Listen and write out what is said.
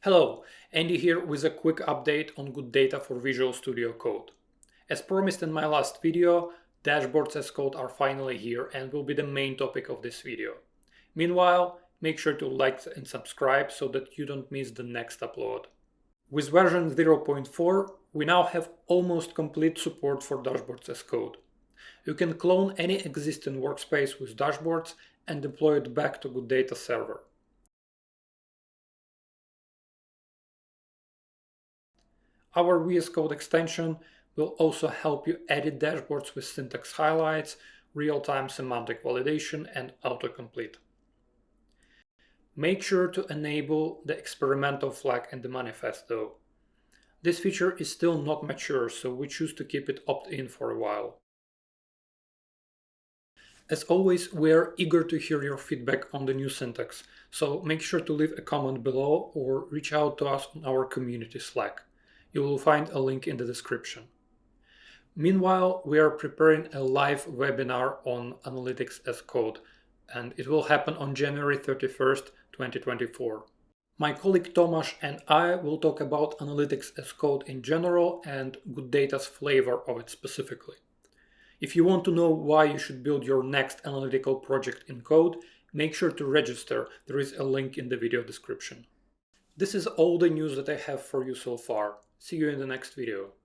Hello, Andy here with a quick update on GoodData for Visual Studio Code. As promised in my last video, dashboards as code are finally here and will be the main topic of this video. Meanwhile, make sure to like and subscribe so that you don't miss the next upload. With version 0.4, we now have almost complete support for dashboards as code. You can clone any existing workspace with dashboards and deploy it back to GoodData server. Our VS Code extension will also help you edit dashboards with syntax highlights, real-time semantic validation, and autocomplete. Make sure to enable the experimental flag in the manifest though. This feature is still not mature, so we choose to keep it opt-in for a while. As always, we are eager to hear your feedback on the new syntax, so make sure to leave a comment below or reach out to us on our community Slack. You will find a link in the description. Meanwhile, we are preparing a live webinar on Analytics as Code, and it will happen on January 31st, 2024. My colleague Tomasz and I will talk about Analytics as Code in general and GoodData's flavor of it specifically. If you want to know why you should build your next analytical project in code, make sure to register. There is a link in the video description. This is all the news that I have for you so far. See you in the next video.